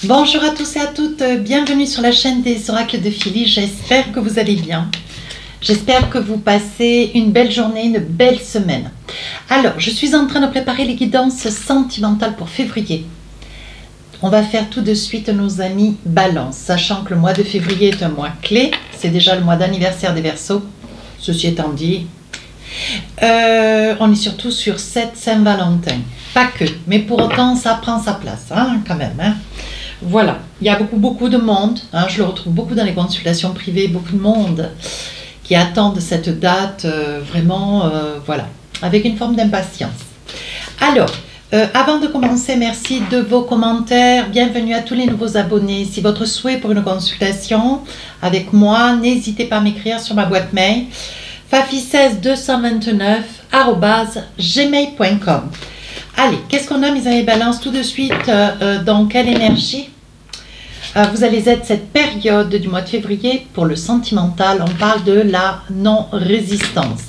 Bonjour à tous et à toutes, bienvenue sur la chaîne des oracles de Philly, j'espère que vous allez bien. J'espère que vous passez une belle journée, une belle semaine. Alors, je suis en train de préparer les guidances sentimentales pour février. On va faire tout de suite nos amis Balance, sachant que le mois de février est un mois clé, c'est déjà le mois d'anniversaire des Verseaux. Ceci étant dit, on est surtout sur cette Saint-Valentin. Pas que, mais pour autant ça prend sa place, hein, quand même. Hein. Voilà, il y a beaucoup de monde, hein, je le retrouve beaucoup dans les consultations privées, beaucoup de monde qui attendent cette date vraiment, voilà, avec une forme d'impatience. Alors, avant de commencer, merci de vos commentaires, bienvenue à tous les nouveaux abonnés. Si votre souhait pour une consultation avec moi, n'hésitez pas à m'écrire sur ma boîte mail fafi16229@gmail.com. Allez, qu'est-ce qu'on a, mes amis Balance, tout de suite, dans quelle énergie vous allez être cette période du mois de février pour le sentimental. On parle de la non-résistance.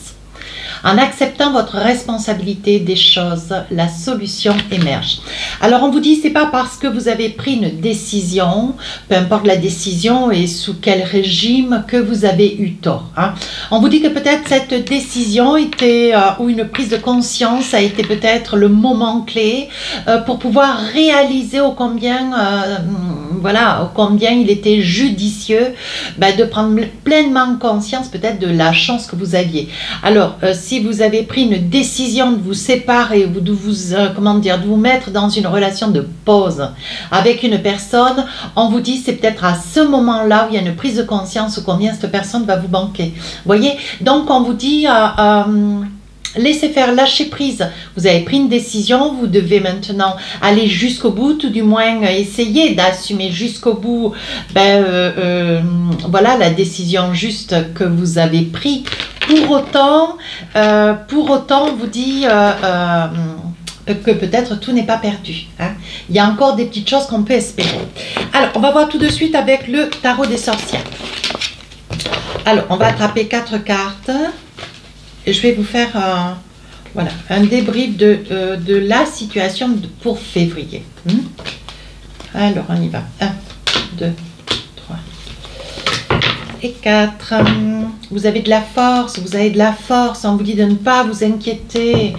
En acceptant votre responsabilité des choses, la solution émerge. Alors on vous dit, c'est pas parce que vous avez pris une décision, peu importe la décision et sous quel régime, que vous avez eu tort. Hein. On vous dit que peut-être cette décision était, ou une prise de conscience a été peut-être le moment clé pour pouvoir réaliser ô combien, voilà, ô combien il était judicieux de prendre pleinement conscience peut-être de la chance que vous aviez. Alors, si vous avez pris une décision de vous séparer ou de vous, de vous mettre dans une relation de pause avec une personne, on vous dit c'est peut-être à ce moment-là où il y a une prise de conscience ou combien cette personne va vous manquer. Vous voyez? Donc on vous dit laissez faire, lâcher prise. Vous avez pris une décision, vous devez maintenant aller jusqu'au bout, tout du moins essayer d'assumer jusqu'au bout voilà, la décision juste que vous avez prise. Pour autant, on vous dit que peut-être tout n'est pas perdu. Hein. Il y a encore des petites choses qu'on peut espérer. Alors, on va voir tout de suite avec le tarot des sorcières. Alors, on va attraper 4 cartes. Et je vais vous faire voilà, un débrief de la situation pour février. Alors, on y va. 1, 2, 3 et 4. Vous avez de la force, vous avez de la force. On vous dit de ne pas vous inquiéter.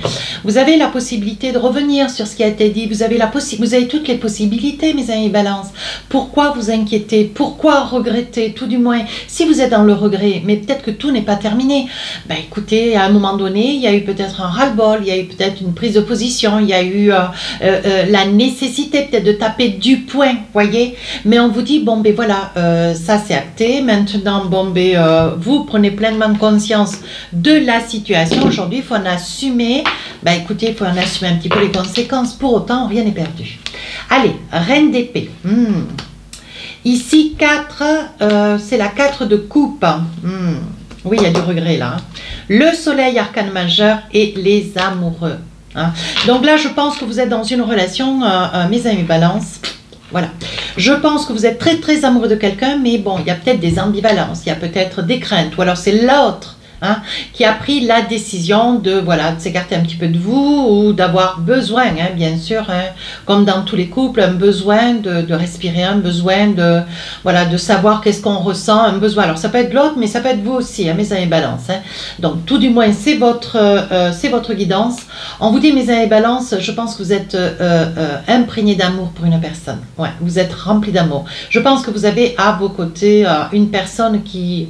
Vous avez la possibilité de revenir sur ce qui a été dit. Vous avez toutes les possibilités, mes amis Balance. Pourquoi vous inquiéter? Pourquoi regretter? Tout du moins, si vous êtes dans le regret, mais peut-être que tout n'est pas terminé. Ben écoutez, à un moment donné, il y a eu peut-être un ras-le-bol, il y a eu peut-être une prise de position, il y a eu la nécessité peut-être de taper du poing, voyez. Mais on vous dit, bon ben voilà, ça c'est acté. Maintenant, bon ben vous prenez pleinement conscience de la situation. Aujourd'hui, il faut en assumer. Ben écoutez, il faut en assumer un petit peu les conséquences. Pour autant, rien n'est perdu. Allez, reine d'épée. Ici, 4, c'est la 4 de coupe. Oui, il y a du regret là. Hein. Le soleil, arcane majeur et les amoureux. Hein. Donc là, je pense que vous êtes dans une relation, mes amis Balance. Voilà. Je pense que vous êtes très amoureux de quelqu'un, mais bon, il y a peut-être des ambivalences, il y a peut-être des craintes, ou alors c'est l'autre qui a pris la décision de, voilà, de s'écarter un petit peu de vous ou d'avoir besoin, bien sûr, comme dans tous les couples, un besoin de respirer, un besoin de, voilà, de savoir qu'est-ce qu'on ressent, un besoin. Alors ça peut être l'autre, mais ça peut être vous aussi, mes amis Balance. Donc tout du moins, c'est votre guidance. On vous dit, mes amis Balance, je pense que vous êtes imprégné d'amour pour une personne. Ouais, vous êtes rempli d'amour. Je pense que vous avez à vos côtés une personne qui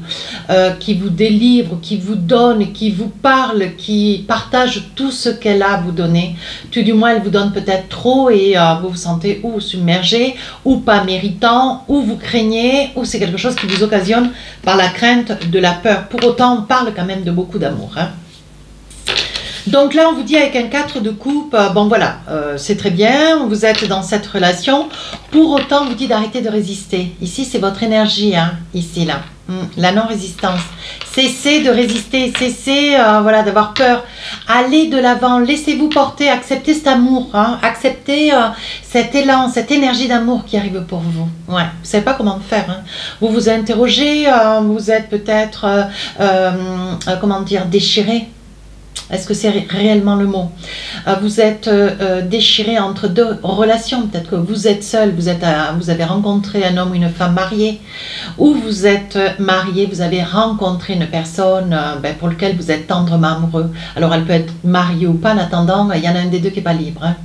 vous délivre, qui vous donne, qui vous parle, qui partage tout ce qu'elle a à vous donner. Tout du moins, elle vous donne peut-être trop et vous vous sentez ou submergé, ou pas méritant, ou vous craignez, ou c'est quelque chose qui vous occasionne par la crainte de la peur. Pour autant, on parle quand même de beaucoup d'amour. Hein. Donc là, on vous dit avec un 4 de coupe, bon voilà, c'est très bien, vous êtes dans cette relation. Pour autant, on vous dit d'arrêter de résister. Ici, c'est votre énergie, hein, ici, là. La non-résistance. Cessez de résister, cessez voilà, d'avoir peur. Allez de l'avant, laissez-vous porter, acceptez cet amour, hein, acceptez cet élan, cette énergie d'amour qui arrive pour vous. Ouais, vous ne savez pas comment faire. Hein. Vous vous interrogez, vous êtes peut-être, comment dire, déchiré. Est-ce que c'est réellement le mot? Vous êtes déchiré entre deux relations. Peut-être que vous êtes seul, vous avez rencontré un homme ou une femme mariée, ou vous êtes marié, vous avez rencontré une personne pour laquelle vous êtes tendrement amoureux. Alors elle peut être mariée ou pas, en attendant, il y en a un des deux qui n'est pas libre. Hein.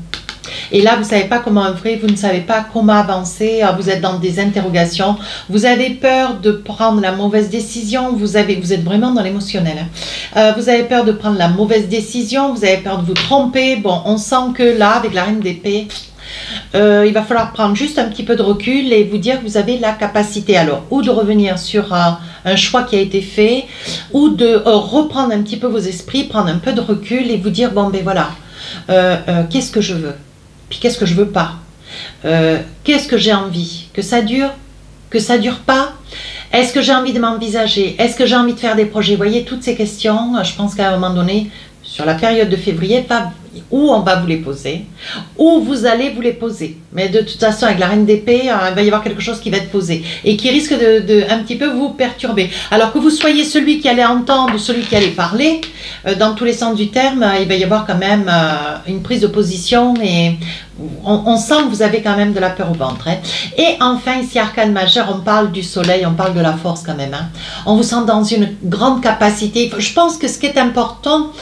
Et là, vous ne savez pas comment œuvrer, vous ne savez pas comment avancer, vous êtes dans des interrogations, vous avez peur de prendre la mauvaise décision, vous êtes vraiment dans l'émotionnel. Hein. Vous avez peur de prendre la mauvaise décision, vous avez peur de vous tromper. Bon, on sent que là, avec la reine d'épée, il va falloir prendre juste un petit peu de recul et vous dire que vous avez la capacité alors ou de revenir sur un choix qui a été fait, ou de reprendre un petit peu vos esprits, prendre un peu de recul et vous dire, bon ben voilà, qu'est-ce que je veux? Puis qu'est-ce que je veux pas? Qu'est-ce que j'ai envie? Que ça dure? Que ça dure pas? Est-ce que j'ai envie de m'envisager? Est-ce que j'ai envie de faire des projets? Vous voyez, toutes ces questions, je pense qu'à un moment donné, sur la période de février, où on va vous les poser, où vous allez vous les poser. Mais de toute façon, avec la reine d'épée, il va y avoir quelque chose qui va être posé et qui risque de un petit peu vous perturber. Alors que vous soyez celui qui allait entendre ou celui qui allait parler, dans tous les sens du terme, il va y avoir quand même une prise de position et on sent que vous avez quand même de la peur au ventre. Hein. Et enfin, ici, arcane majeur, on parle du soleil, on parle de la force quand même. Hein. On vous sent dans une grande capacité. Je pense que ce qui est important,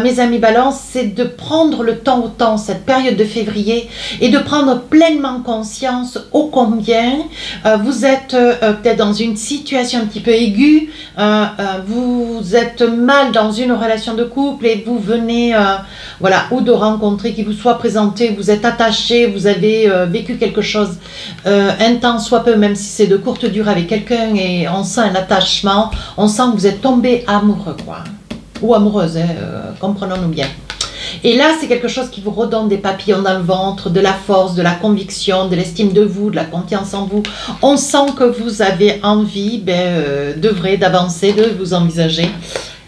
mes amis balance, c'est de prendre le temps au temps, cette période de février, et de prendre pleinement conscience ô combien vous êtes peut-être dans une situation un petit peu aiguë, vous êtes mal dans une relation de couple et vous venez voilà, ou de rencontrer, qui vous soit présenté, vous êtes attaché, vous avez vécu quelque chose intense, soit peu, même si c'est de courte durée avec quelqu'un et on sent un attachement, on sent que vous êtes tombé amoureux, quoi, ou amoureuse, hein, comprenons-nous bien. Et là, c'est quelque chose qui vous redonne des papillons dans le ventre, de la force, de la conviction, de l'estime de vous, de la confiance en vous. On sent que vous avez envie d'œuvrer, d'avancer, de vous envisager.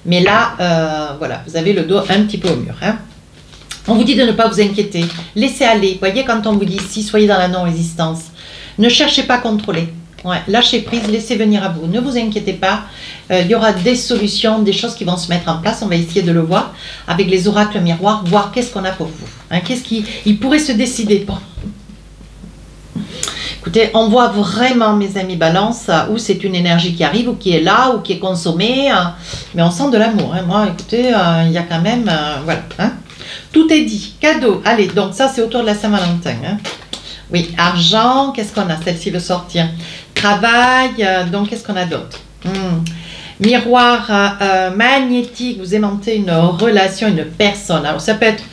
Mais là, voilà, vous avez le dos un petit peu au mur. Hein. On vous dit de ne pas vous inquiéter. Laissez aller. Vous voyez, quand on vous dit si, soyez dans la non-résistance. Ne cherchez pas à contrôler. Ouais, lâchez prise, laissez venir à vous. Ne vous inquiétez pas. Il y aura des solutions, des choses qui vont se mettre en place. On va essayer de le voir avec les oracles miroirs, voir qu'est-ce qu'on a pour vous. Hein, qu'est-ce qui pourrait se décider pour. Écoutez, on voit vraiment, mes amis balance, où c'est une énergie qui arrive, ou qui est là, ou qui est consommée. Mais on sent de l'amour. Hein. Moi, écoutez, il y a quand même... voilà. Hein. Tout est dit. Cadeau. Allez, donc ça, c'est autour de la Saint-Valentin. Hein. Oui, argent, qu'est-ce qu'on a? Celle-ci veut sortir. Travail, donc qu'est-ce qu'on a d'autre? Miroir magnétique, vous aimantez une relation, une personne. Alors ça peut être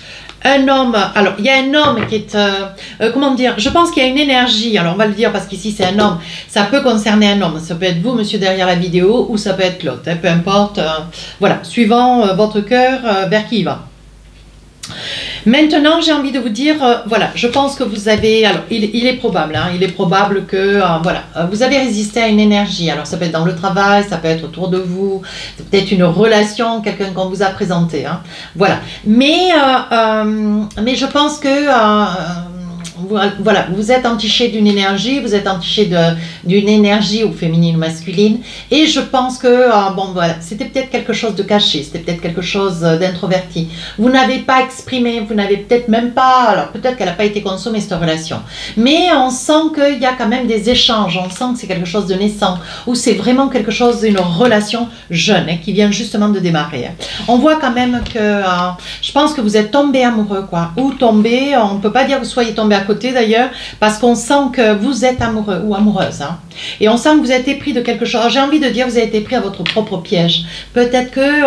un homme, alors il y a un homme qui est, comment dire, je pense qu'il y a une énergie, alors on va le dire parce qu'ici c'est un homme, ça peut concerner un homme, ça peut être vous monsieur derrière la vidéo ou ça peut être l'autre, hein, peu importe, voilà, suivant votre cœur, vers qui il va. Maintenant, j'ai envie de vous dire, voilà, je pense que vous avez, alors il est probable, hein, il est probable que, voilà, vous avez résisté à une énergie. Alors ça peut être dans le travail, ça peut être autour de vous, c'est peut-être une relation, quelqu'un qu'on vous a présenté, hein, voilà. Mais je pense que voilà, vous êtes entiché d'une énergie, vous êtes entiché d'une énergie ou féminine ou masculine, et je pense que, bon voilà, c'était peut-être quelque chose de caché, c'était peut-être quelque chose d'introverti. Vous n'avez pas exprimé, vous n'avez peut-être même pas, alors peut-être qu'elle n'a pas été consommée cette relation, mais on sent qu'il y a quand même des échanges, on sent que c'est quelque chose de naissant, ou c'est vraiment quelque chose, une relation jeune, hein, qui vient justement de démarrer. Hein. On voit quand même que, je pense que vous êtes tombé amoureux, quoi, ou tombé, on ne peut pas dire que vous soyez tombé à côté d'ailleurs, parce qu'on sent que vous êtes amoureux ou amoureuse, hein, et on sent que vous avez été pris de quelque chose. J'ai envie de dire, vous avez été pris à votre propre piège. Peut-être que,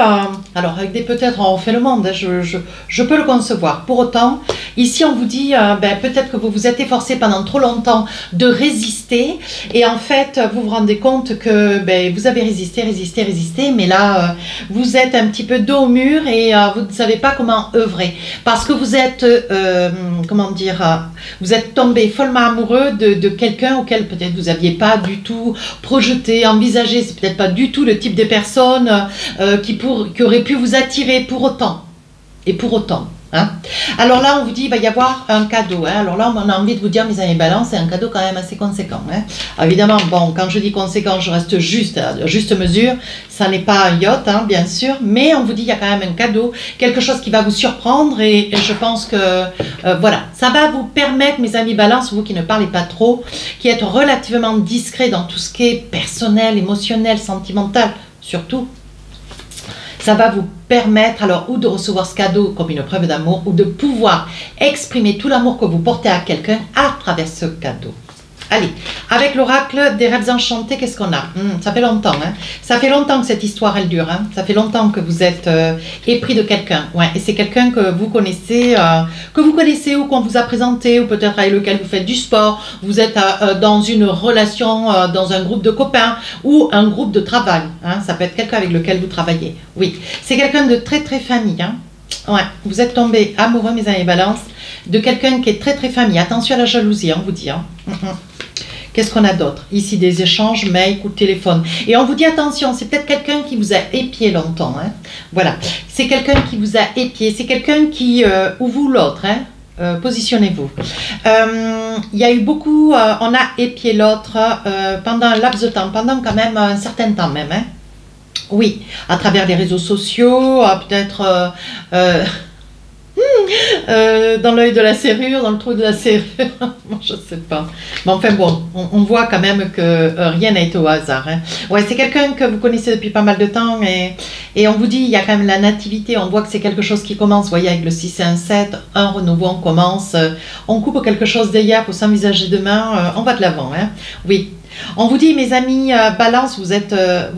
alors avec des peut-être, on fait le monde, hein, je peux le concevoir. Pour autant, ici on vous dit, peut-être que vous vous êtes efforcé pendant trop longtemps de résister, et en fait vous vous rendez compte que vous avez résisté, mais là vous êtes un petit peu dos au mur et vous ne savez pas comment œuvrer, parce que vous êtes, comment dire, vous êtes tombé follement amoureux de quelqu'un auquel peut-être vous n'aviez pas du tout projeté, envisagé, c'est peut-être pas du tout le type de personne qui aurait pu vous attirer pour autant. Et pour autant, Hein. Alors là, on vous dit il va y avoir un cadeau. Hein. Alors là, on a envie de vous dire, mes amis balance, c'est un cadeau quand même assez conséquent. Hein. Alors évidemment, bon, quand je dis conséquent, je reste juste à juste mesure. Ça n'est pas un yacht, hein, bien sûr, mais on vous dit il y a quand même un cadeau, quelque chose qui va vous surprendre et je pense que voilà, ça va vous permettre, mes amis balance, vous qui ne parlez pas trop, qui êtes relativement discret dans tout ce qui est personnel, émotionnel, sentimental, surtout. Ça va vous permettre alors ou de recevoir ce cadeau comme une preuve d'amour ou de pouvoir exprimer tout l'amour que vous portez à quelqu'un à travers ce cadeau. Allez, avec l'oracle des rêves enchantés, qu'est-ce qu'on a? Ça fait longtemps, hein. Ça fait longtemps que cette histoire, elle dure, hein. Ça fait longtemps que vous êtes épris de quelqu'un, ouais. Et c'est quelqu'un que vous connaissez ou qu'on vous a présenté, ou peut-être avec lequel vous faites du sport. Vous êtes dans une relation, dans un groupe de copains ou un groupe de travail, hein. Ça peut être quelqu'un avec lequel vous travaillez. Oui, c'est quelqu'un de très très famille, hein. Ouais, vous êtes tombé amoureux, mes amis balance, de quelqu'un qui est très très famille. Attention à la jalousie, on vous dit, hein. Qu'est-ce qu'on a d'autre? Ici, des échanges, mail, coup de téléphone. Et on vous dit, attention, c'est peut-être quelqu'un qui vous a épié longtemps. Hein. Voilà. C'est quelqu'un qui vous a épié. C'est quelqu'un qui, ou vous l'autre, hein. Positionnez-vous. Il y a eu beaucoup, on a épié l'autre pendant un laps de temps, pendant quand même un certain temps même. Hein. Oui, à travers les réseaux sociaux, peut-être... dans l'œil de la serrure, dans le trou de la serrure, je ne sais pas. Mais enfin bon, on voit quand même que rien n'a été au hasard. Hein. Ouais, c'est quelqu'un que vous connaissez depuis pas mal de temps et on vous dit, il y a quand même la nativité, on voit que c'est quelque chose qui commence, vous voyez, avec le 6 et un 7, un renouveau, on commence, on coupe quelque chose d'hier pour s'envisager demain, on va de l'avant. Hein. Oui. On vous dit, mes amis balance, vous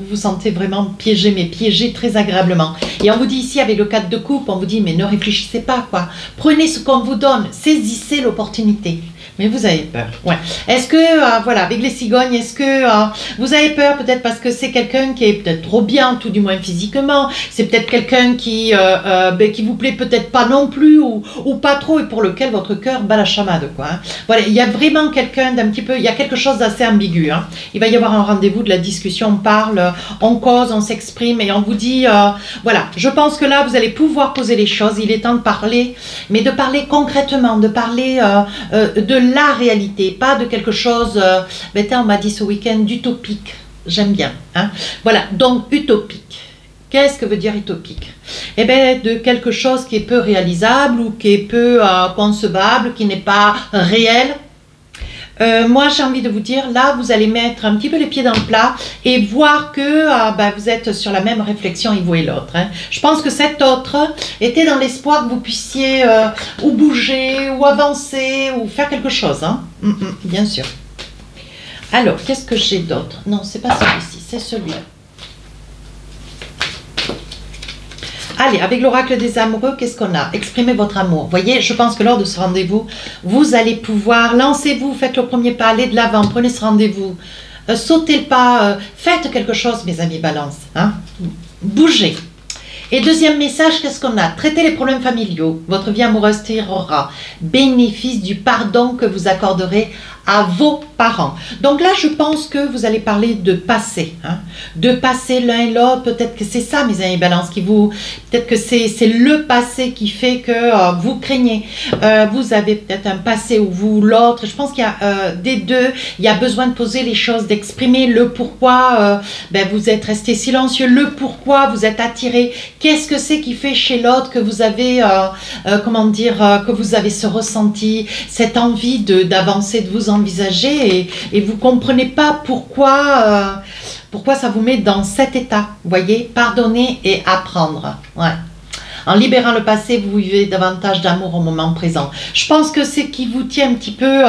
vous sentez vraiment piégé, mais piégé très agréablement. Et on vous dit ici, avec le 4 de coupe, on vous dit, mais ne réfléchissez pas, quoi. Prenez ce qu'on vous donne, saisissez l'opportunité. Mais vous avez peur, ouais. Est-ce que, voilà, avec les cigognes, est-ce que vous avez peur peut-être parce que c'est quelqu'un qui est peut-être trop bien, tout du moins physiquement, c'est peut-être quelqu'un qui vous plaît peut-être pas non plus ou pas trop et pour lequel votre cœur bat la chamade, quoi. Hein. Voilà, il y a vraiment quelqu'un d'un petit peu, il y a quelque chose d'assez ambigu, hein. Il va y avoir un rendez-vous, de la discussion, on parle, on cause, on s'exprime et on vous dit, voilà, je pense que là, vous allez pouvoir poser les choses, il est temps de parler, mais de parler concrètement, de parler de la réalité, pas de quelque chose, on m'a dit ce week-end, d'utopique, j'aime bien, hein. Voilà, donc utopique, qu'est-ce que veut dire utopique? Eh bien, de quelque chose qui est peu réalisable ou qui est peu concevable, qui n'est pas réel. Moi, j'ai envie de vous dire, là, vous allez mettre un petit peu les pieds dans le plat et voir que vous êtes sur la même réflexion, et vous et l'autre. Hein. Je pense que cet autre était dans l'espoir que vous puissiez ou bouger, ou avancer, ou faire quelque chose. Hein. Bien sûr. Alors, qu'est-ce que j'ai d'autre? Non, c'est pas celui-ci, c'est celui-là. Allez, avec l'oracle des amoureux, qu'est-ce qu'on a? Exprimez votre amour. Vous voyez, je pense que lors de ce rendez-vous, vous allez pouvoir, lancez-vous, faites le premier pas, allez de l'avant, prenez ce rendez-vous, sautez le pas, faites quelque chose, mes amis balance. Hein? Bougez. Et deuxième message, qu'est-ce qu'on a? Traitez les problèmes familiaux. Votre vie amoureuse tirera bénéfice du pardon que vous accorderez à vos parents. Donc là, je pense que vous allez parler de passé. Hein? De passé l'un et l'autre. Peut-être que c'est ça, mes amis balance, qui vous... Peut-être que c'est le passé qui fait que vous craignez. Vous avez peut-être un passé où vous, l'autre. Je pense qu'il y a des deux. Il y a besoin de poser les choses, d'exprimer le pourquoi vous êtes resté silencieux, le pourquoi vous êtes attiré. Qu'est-ce que c'est qui fait chez l'autre que vous avez, que vous avez ce ressenti, cette envie d'avancer, de vous envisager et vous ne comprenez pas pourquoi ça vous met dans cet état. Vous voyez, pardonner et apprendre. Ouais. En libérant le passé, vous vivez davantage d'amour au moment présent. Je pense que c'est qui vous tient un petit peu,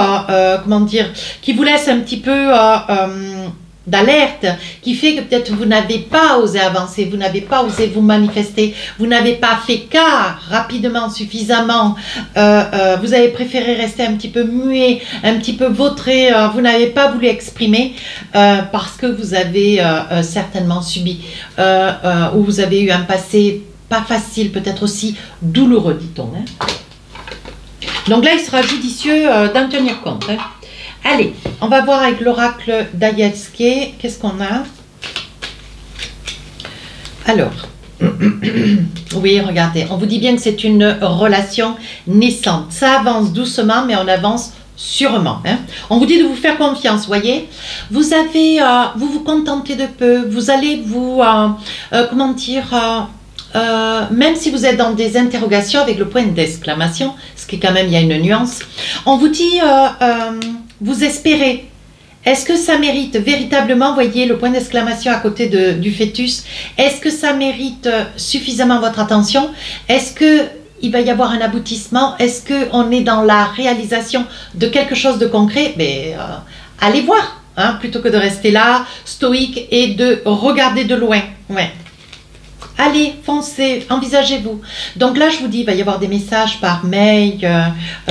qui vous laisse un petit peu... d'alerte, qui fait que peut-être vous n'avez pas osé avancer, vous n'avez pas osé vous manifester, vous n'avez pas fait cas rapidement, suffisamment, vous avez préféré rester un petit peu muet, un petit peu vautré, vous n'avez pas voulu exprimer parce que vous avez certainement subi ou vous avez eu un passé pas facile, peut-être aussi douloureux, dit-on. Hein. Donc là, il sera judicieux d'en tenir compte. Hein. Allez, on va voir avec l'oracle d'Ayelske, qu'est-ce qu'on a? Alors, Oui, regardez, on vous dit bien que c'est une relation naissante. Ça avance doucement, mais on avance sûrement. Hein. On vous dit de vous faire confiance, voyez. Vous avez, vous vous contentez de peu. Vous allez vous, comment dire, même si vous êtes dans des interrogations avec le point d'exclamation, ce qui est quand même, il y a une nuance. On vous dit, vous espérez. Est-ce que ça mérite véritablement, voyez le point d'exclamation à côté du fœtus, est-ce que ça mérite suffisamment votre attention? Est-ce que il va y avoir un aboutissement? Est-ce qu'on est dans la réalisation de quelque chose de concret? Mais allez voir, hein, plutôt que de rester là, stoïque, et de regarder de loin. Ouais. Allez, foncez, envisagez-vous. Donc là, je vous dis, il va y avoir des messages par mail,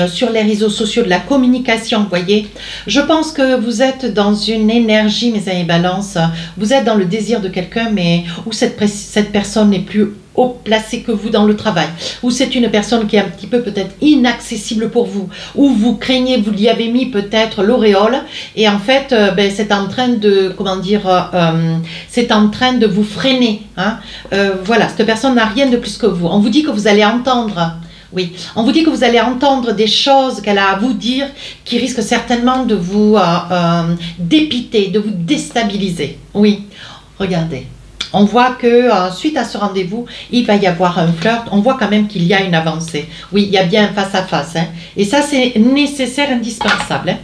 sur les réseaux sociaux, de la communication, vous voyez. Je pense que vous êtes dans une énergie, mes amis balance, vous êtes dans le désir de quelqu'un, mais où cette personne n'est plus haut placé que vous dans le travail, ou c'est une personne qui est un petit peu peut-être inaccessible pour vous, ou vous craignez, vous lui avez mis peut-être l'auréole, et en fait, ben, c'est en train de, comment dire, c'est en train de vous freiner. Hein. Voilà, cette personne n'a rien de plus que vous. On vous dit que vous allez entendre, oui, on vous dit que vous allez entendre des choses qu'elle a à vous dire qui risquent certainement de vous dépiter, de vous déstabiliser. Oui, regardez. On voit que suite à ce rendez-vous, il va y avoir un flirt. On voit quand même qu'il y a une avancée. Oui, il y a bien un face-à-face. Hein. Et ça, c'est nécessaire, indispensable. Hein.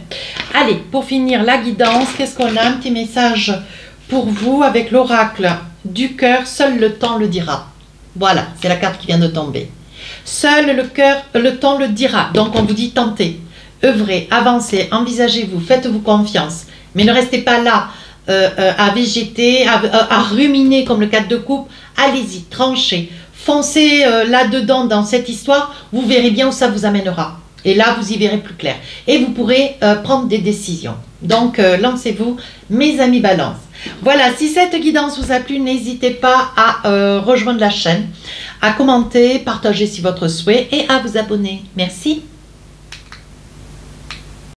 Allez, pour finir la guidance, qu'est-ce qu'on a? Un petit message pour vous avec l'oracle du cœur. Seul le temps le dira. Voilà, c'est la carte qui vient de tomber. Seul le temps le dira. Donc, on vous dit tentez, œuvrez, avancez, envisagez-vous, faites-vous confiance. Mais ne restez pas là. À végéter, à ruminer comme le 4 de coupe, allez-y, tranchez, foncez là-dedans dans cette histoire, vous verrez bien où ça vous amènera. Et là, vous y verrez plus clair. Et vous pourrez prendre des décisions. Donc, lancez-vous, mes amis balance. Voilà, si cette guidance vous a plu, n'hésitez pas à rejoindre la chaîne, à commenter, partager si votre souhait et à vous abonner. Merci.